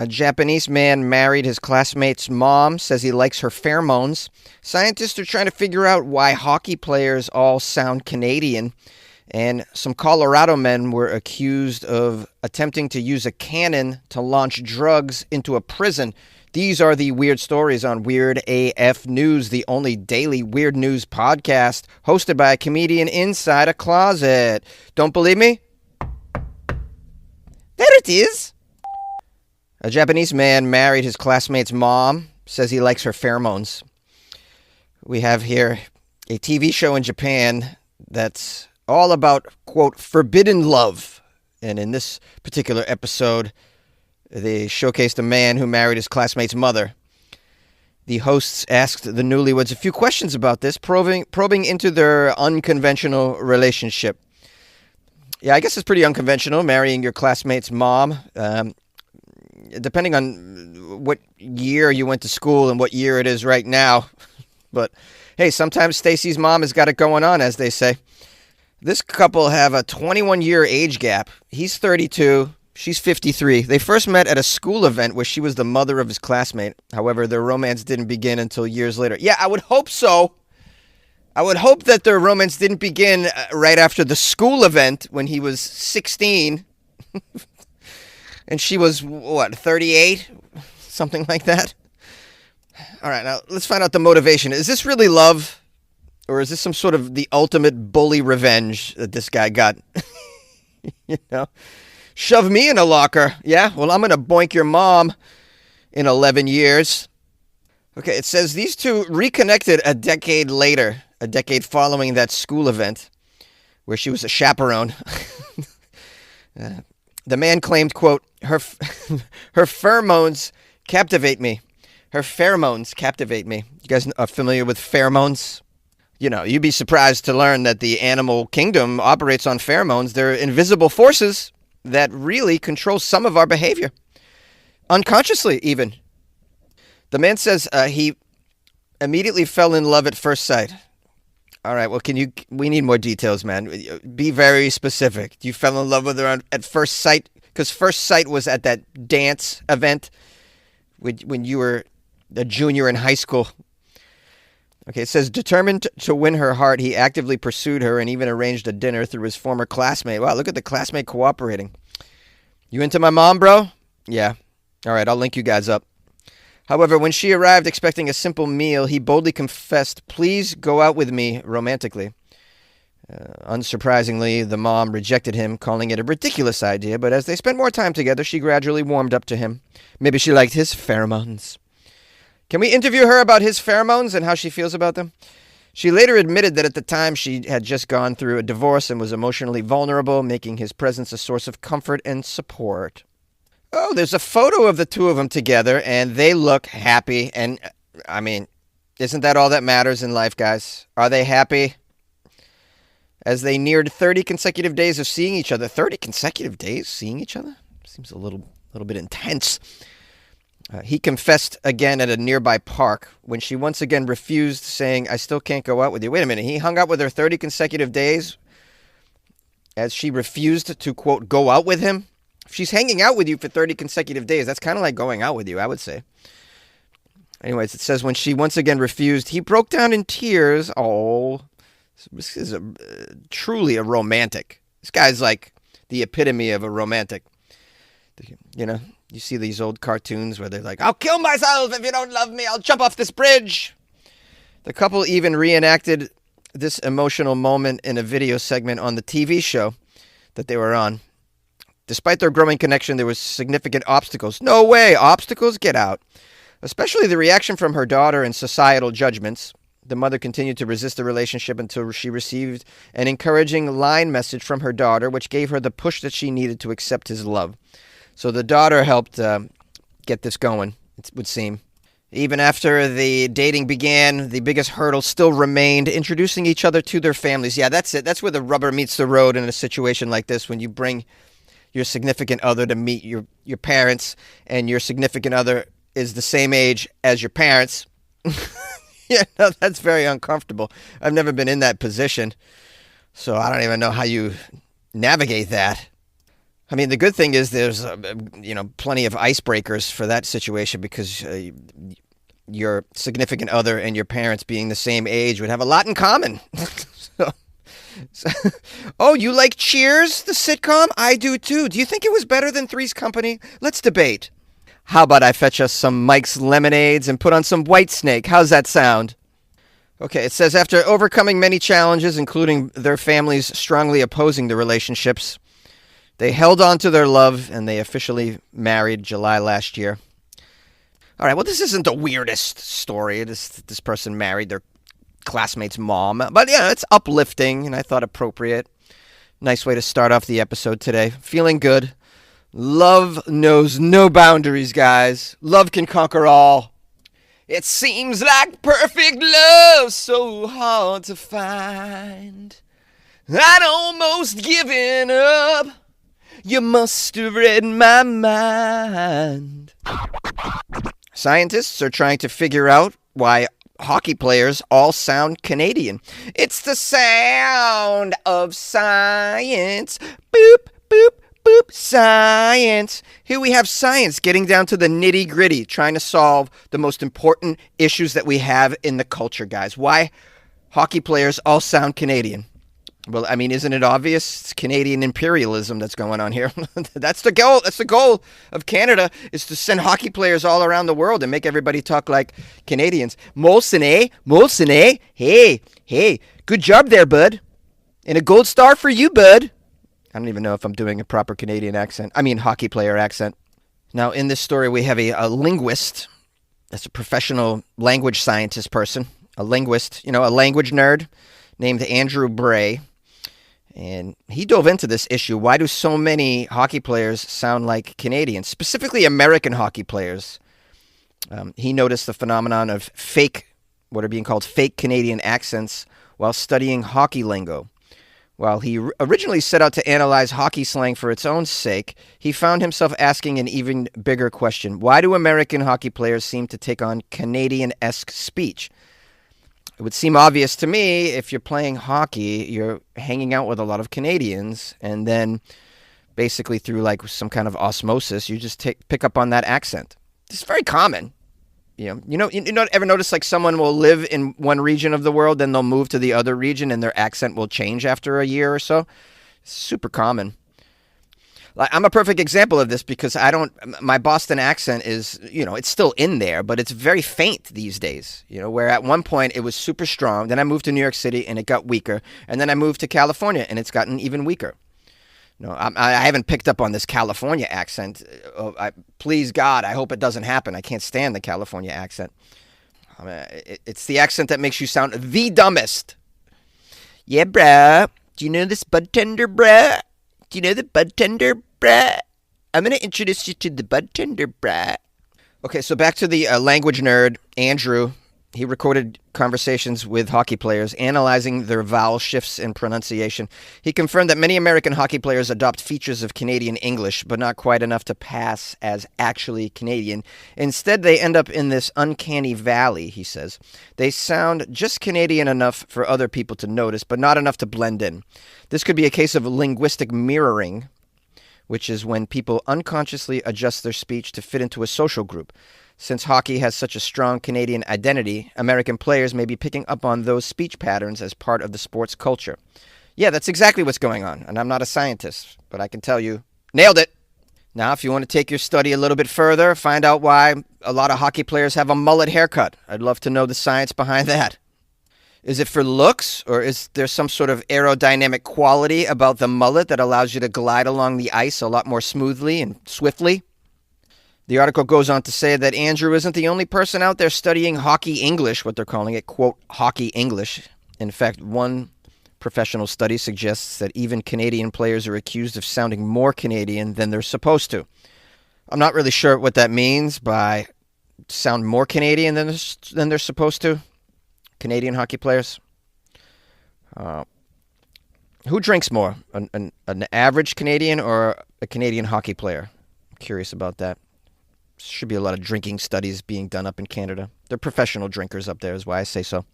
A Japanese man married his classmate's mom, says he likes her pheromones. Scientists are trying to figure out why hockey players all sound Canadian. And some Colorado men were accused of attempting to use a cannon to launch drugs into a prison. These are the weird stories on Weird AF News, the only daily weird news podcast hosted by a comedian inside a closet. Don't believe me? There it is. A Japanese man married his classmate's mom, says he likes her pheromones. We have here a TV show in Japan that's all about, quote, forbidden love. And in this particular episode, they showcased a man who married his classmate's mother. The hosts asked the newlyweds a few questions about this, probing into their unconventional relationship. Yeah, I guess it's pretty unconventional, marrying your classmate's mom. Depending on what year you went to school and what year it is right now. But, hey, sometimes Stacy's mom has got it going on, as they say. This couple have a 21-year age gap. He's 32. She's 53. They first met at a school event where she was the mother of his classmate. However, their romance didn't begin until years later. Yeah, I would hope so. I would hope that their romance didn't begin right after the school event when he was 16. And she was, 38? Something like that. All right, now let's find out the motivation. Is this really love? Or is this some sort of the ultimate bully revenge that this guy got? You know? Shove me in a locker. Yeah, well, I'm going to boink your mom in 11 years. Okay, it says these two reconnected a decade later, a decade following that school event where she was a chaperone. The man claimed, quote, her pheromones captivate me. Her pheromones captivate me. You guys are familiar with pheromones? You know, you'd be surprised to learn that the animal kingdom operates on pheromones. They're invisible forces that really control some of our behavior. Unconsciously, even. The man says he immediately fell in love at first sight. All right, well, we need more details, man. Be very specific. You fell in love with her at first sight? Because first sight was at that dance event when you were a junior in high school. Okay, it says, determined to win her heart, he actively pursued her and even arranged a dinner through his former classmate. Wow, look at the classmate cooperating. You into my mom, bro? Yeah. All right, I'll link you guys up. However, when she arrived expecting a simple meal, he boldly confessed, please go out with me romantically. Unsurprisingly, the mom rejected him, calling it a ridiculous idea, but as they spent more time together, she gradually warmed up to him. Maybe she liked his pheromones. Can we interview her about his pheromones and how she feels about them? She later admitted that at the time she had just gone through a divorce and was emotionally vulnerable, making his presence a source of comfort and support. Oh, there's a photo of the two of them together, and they look happy. And, I mean, isn't that all that matters in life, guys? Are they happy? As they neared 30 consecutive days of seeing each other. 30 consecutive days seeing each other? Seems a little bit intense. He confessed again at a nearby park when she once again refused, saying, I still can't go out with you. Wait a minute. He hung out with her 30 consecutive days as she refused to, quote, go out with him? If she's hanging out with you for 30 consecutive days, that's kind of like going out with you, I would say. Anyways, it says when she once again refused, he broke down in tears. Oh, this is truly a romantic. This guy's like the epitome of a romantic. You know, you see these old cartoons where they're like, I'll kill myself if you don't love me. I'll jump off this bridge. The couple even reenacted this emotional moment in a video segment on the TV show that they were on. Despite their growing connection, there was significant obstacles. No way! Obstacles? Get out. Especially the reaction from her daughter and societal judgments. The mother continued to resist the relationship until she received an encouraging line message from her daughter, which gave her the push that she needed to accept his love. So the daughter helped get this going, it would seem. Even after the dating began, the biggest hurdle still remained introducing each other to their families. Yeah, that's it. That's where the rubber meets the road in a situation like this, when you bring your significant other to meet your parents, and your significant other is the same age as your parents. Yeah, no, that's very uncomfortable. I've never been in that position, so I don't even know how you navigate that. I mean, the good thing is there's, plenty of icebreakers for that situation because your significant other and your parents being the same age would have a lot in common. so, so- oh, you like Cheers, the sitcom? I do too. Do you think it was better than Three's Company? Let's debate. How about I fetch us some Mike's Lemonades and put on some White Snake? How's that sound? Okay, it says after overcoming many challenges, including their families strongly opposing the relationships, they held on to their love and they officially married July last year. All right, well, this isn't the weirdest story. This person married their classmate's mom, but yeah, it's uplifting and I thought appropriate. Nice way to start off the episode today. Feeling good. Love knows no boundaries, guys. Love can conquer all. It seems like perfect love so hard to find. I'd almost given up. You must have read my mind. Scientists are trying to figure out why hockey players all sound Canadian. It's the sound of science. Boop, boop, boop, science. Here we have science getting down to the nitty gritty, trying to solve the most important issues that we have in the culture, guys. Why hockey players all sound Canadian? Well, I mean, isn't it obvious? It's Canadian imperialism that's going on here. That's the goal. That's the goal of Canada, is to send hockey players all around the world and make everybody talk like Canadians. Molson, eh? Molson, eh? Hey, hey, good job there, bud. And a gold star for you, bud. I don't even know if I'm doing a proper Canadian accent. I mean, hockey player accent. Now, in this story, we have a linguist. That's a professional language scientist person. A linguist, a language nerd named Andrew Bray. And he dove into this issue. Why do so many hockey players sound like Canadians, specifically American hockey players? He noticed the phenomenon of what are being called fake Canadian accents while studying hockey lingo. While he originally set out to analyze hockey slang for its own sake, he found himself asking an even bigger question. Why do American hockey players seem to take on Canadian-esque speech? It would seem obvious to me, if you're playing hockey, you're hanging out with a lot of Canadians, and then basically through like some kind of osmosis, you just pick up on that accent. It's very common. You don't ever notice like someone will live in one region of the world, then they'll move to the other region, and their accent will change after a year or so. It's super common. I'm a perfect example of this because my Boston accent is, it's still in there, but it's very faint these days, where at one point it was super strong. Then I moved to New York City and it got weaker. And then I moved to California and it's gotten even weaker. I haven't picked up on this California accent. Please God, I hope it doesn't happen. I can't stand the California accent. It's the accent that makes you sound the dumbest. Yeah, bruh. Do you know this bud tender, bruh? Do you know the bud tender, bruh? I'm going to introduce you to the bud tender, bruh. Okay, so back to the language nerd, Andrew. He recorded conversations with hockey players, analyzing their vowel shifts and pronunciation. He confirmed that many American hockey players adopt features of Canadian English, but not quite enough to pass as actually Canadian. Instead, they end up in this uncanny valley, he says. They sound just Canadian enough for other people to notice, but not enough to blend in. This could be a case of linguistic mirroring, which is when people unconsciously adjust their speech to fit into a social group. Since hockey has such a strong Canadian identity, American players may be picking up on those speech patterns as part of the sport's culture. Yeah, that's exactly what's going on, and I'm not a scientist, but I can tell you, nailed it! Now, if you want to take your study a little bit further, find out why a lot of hockey players have a mullet haircut. I'd love to know the science behind that. Is it for looks, or is there some sort of aerodynamic quality about the mullet that allows you to glide along the ice a lot more smoothly and swiftly? The article goes on to say that Andrew isn't the only person out there studying hockey English, what they're calling it, quote, hockey English. In fact, one professional study suggests that even Canadian players are accused of sounding more Canadian than they're supposed to. I'm not really sure what that means by sound more Canadian than they're supposed to. Canadian hockey players. Who drinks more, an average Canadian or a Canadian hockey player? I'm curious about that. Should be a lot of drinking studies being done up in Canada. They're professional drinkers up there is why I say so.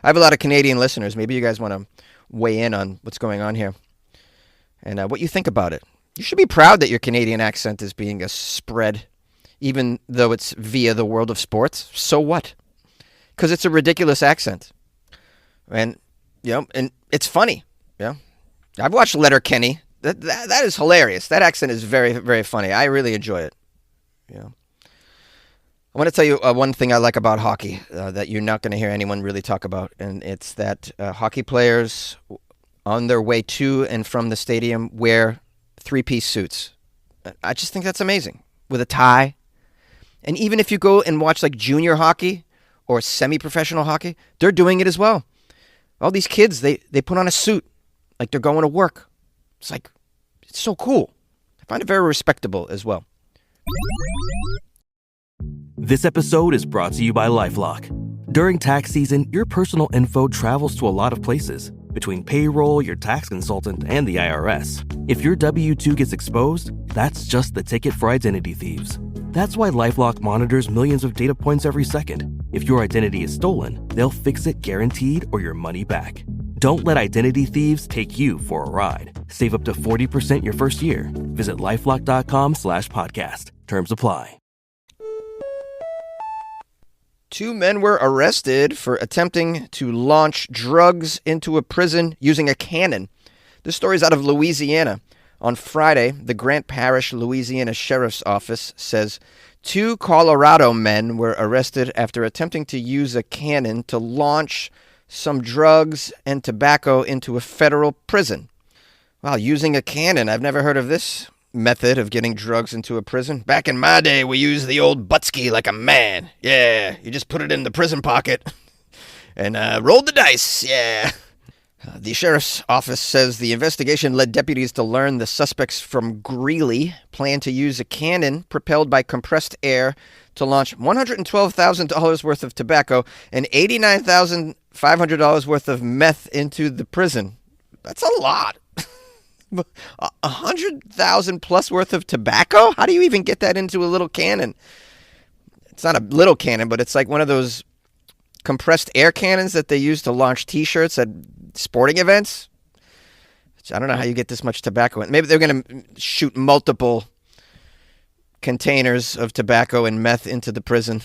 I have a lot of Canadian listeners. Maybe you guys want to weigh in on what's going on here and what you think about it. You should be proud that your Canadian accent is being spread, even though it's via the world of sports. So what? Because it's a ridiculous accent. And, and it's funny. I've watched Letterkenny. That is hilarious. That accent is very, very funny. I really enjoy it. I want to tell you one thing I like about hockey that you're not going to hear anyone really talk about, and it's that hockey players on their way to and from the stadium wear three-piece suits. I just think that's amazing, with a tie. And even if you go and watch like junior hockey or semi-professional hockey, they're doing it as well. All these kids, they put on a suit like they're going to work. It's so cool. I find it very respectable as well. This episode is brought to you by LifeLock. During tax season, your personal info travels to a lot of places. Between payroll, your tax consultant, and the IRS. If your W-2 gets exposed, that's just the ticket for identity thieves. That's why LifeLock monitors millions of data points every second. If your identity is stolen, they'll fix it guaranteed or your money back. Don't let identity thieves take you for a ride. Save up to 40% your first year. Visit LifeLock.com/podcast. Terms apply. 2 men were arrested for attempting to launch drugs into a prison using a cannon. This story is out of Louisiana. On Friday, the Grant Parish, Louisiana Sheriff's Office says 2 Colorado men were arrested after attempting to use a cannon to launch some drugs and tobacco into a federal prison. Wow, using a cannon. I've never heard of this method of getting drugs into a prison. Back in my day, we used the old buttski like a man. Yeah, you just put it in the prison pocket and rolled the dice. Yeah. The sheriff's office says the investigation led deputies to learn the suspects from Greeley planned to use a cannon propelled by compressed air to launch $112,000 worth of tobacco and $89,500 worth of meth into the prison. That's a lot. 100,000 plus worth of tobacco? How do you even get that into a little cannon? It's not a little cannon, but it's like one of those compressed air cannons that they use to launch T-shirts at sporting events. I don't know how you get this much tobacco in. Maybe they're going to shoot multiple containers of tobacco and meth into the prison.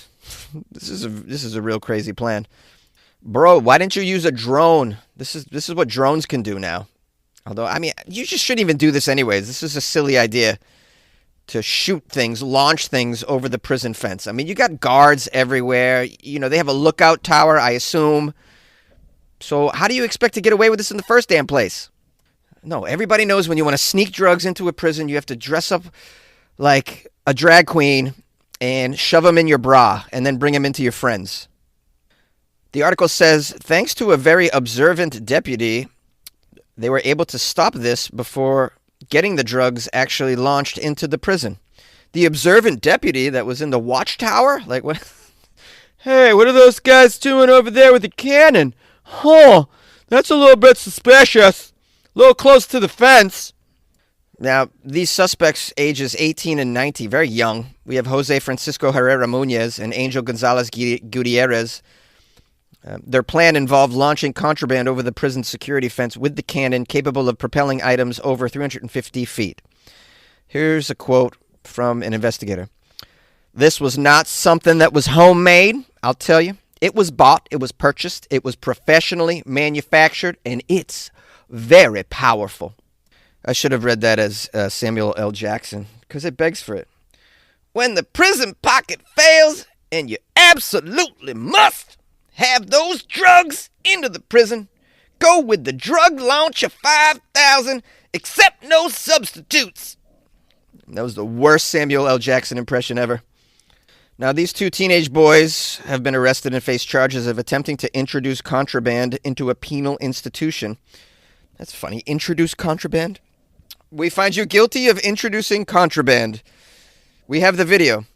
This is a real crazy plan. Bro, why didn't you use a drone? This is what drones can do now. Although, I mean, you just shouldn't even do this anyways. This is a silly idea to shoot things, launch things over the prison fence. I mean, you got guards everywhere. They have a lookout tower, I assume. So how do you expect to get away with this in the first damn place? No, everybody knows when you want to sneak drugs into a prison, you have to dress up like a drag queen and shove them in your bra and then bring them into your friends. The article says, thanks to a very observant deputy, they were able to stop this before getting the drugs actually launched into the prison. The observant deputy that was in the watchtower? Like, what? Hey, what are those guys doing over there with the cannon? Huh, that's a little bit suspicious. A little close to the fence. Now, these suspects, ages 18 and 19, very young. We have Jose Francisco Herrera Munoz and Angel Gonzalez Gutierrez. Their plan involved launching contraband over the prison security fence with the cannon capable of propelling items over 350 feet. Here's a quote from an investigator. This was not something that was homemade, I'll tell you. It was bought, it was purchased, it was professionally manufactured, and it's very powerful. I should have read that as Samuel L. Jackson, because it begs for it. When the prison pocket fails, and you absolutely must have those drugs into the prison, go with the drug launcher 5000, accept no substitutes. That was the worst Samuel L. Jackson impression ever. Now, these 2 teenage boys have been arrested and face charges of attempting to introduce contraband into a penal institution. That's funny. Introduce contraband? We find you guilty of introducing contraband. We have the video.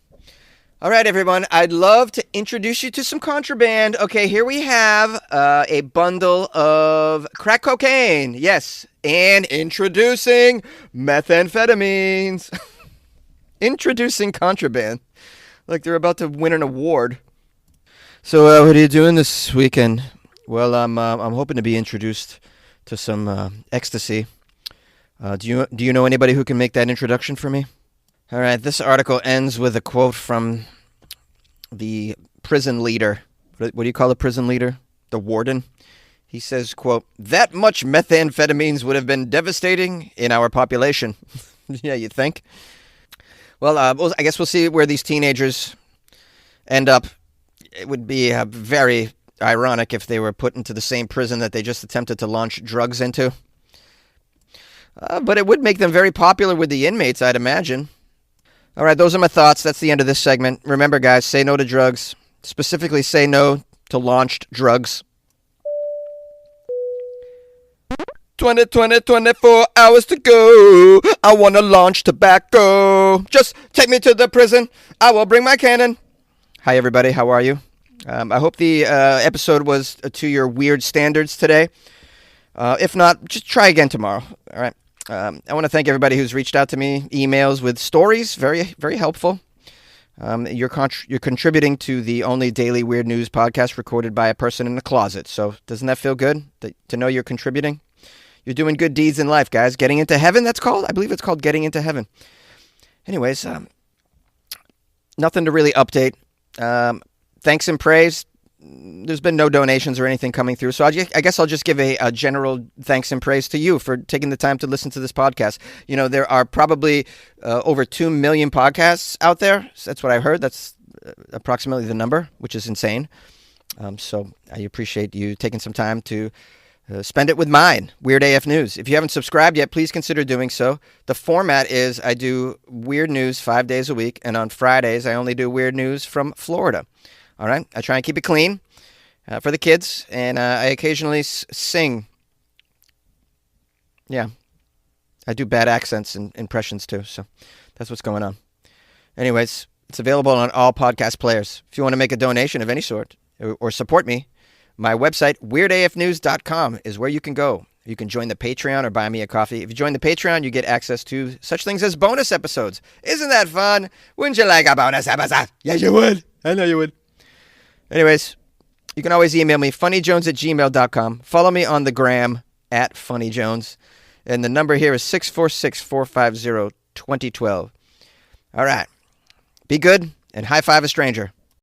All right, everyone, I'd love to introduce you to some contraband. Okay, here we have a bundle of crack cocaine. Yes, and introducing methamphetamines. Introducing contraband. Like they're about to win an award. So what are you doing this weekend? Well, I'm hoping to be introduced to some ecstasy. Do you know anybody who can make that introduction for me? All right, this article ends with a quote from the prison leader. What do you call a prison leader? The warden. He says, quote, "That much methamphetamines would have been devastating in our population." Yeah, you think? Well, I guess we'll see where these teenagers end up. It would be very ironic if they were put into the same prison that they just attempted to launch drugs into. But it would make them very popular with the inmates, I'd imagine. All right, those are my thoughts. That's the end of this segment. Remember, guys, say no to drugs. Specifically, say no to launched drugs. 24 hours to go. I want to launch tobacco. Just take me to the prison. I will bring my cannon. Hi, everybody. How are you? I hope the episode was to your weird standards today. If not, just try again tomorrow. All right. I want to thank everybody who's reached out to me, emails with stories. Very, very helpful. You're contributing to the only daily weird news podcast recorded by a person in a closet. So doesn't that feel good to know you're contributing? You're doing good deeds in life, guys. Getting into heaven, that's called? I believe it's called Getting into Heaven. Anyways, nothing to really update. Thanks and praise. There's been no donations or anything coming through, so I guess I'll just give a general thanks and praise to you for taking the time to listen to this podcast. You know, there are probably over 2 million podcasts out there. So that's what I heard. That's approximately the number, which is insane. So I appreciate you taking some time to spend it with mine, Weird AF News. If you haven't subscribed yet, please consider doing so. The format is I do weird news 5 days a week, and on Fridays I only do weird news from Florida. All right? I try and keep it clean for the kids, and I occasionally sing. Yeah. I do bad accents and impressions too, so that's what's going on. Anyways, it's available on all podcast players. If you want to make a donation of any sort or support me, my website, weirdafnews.com, is where you can go. You can join the Patreon or buy me a coffee. If you join the Patreon, you get access to such things as bonus episodes. Isn't that fun? Wouldn't you like a bonus episode? Yes, you would. I know you would. Anyways, you can always email me, funnyjones@gmail.com. Follow me on the gram, @funnyjones. And the number here is 646-450-2012. All right. Be good and high five a stranger.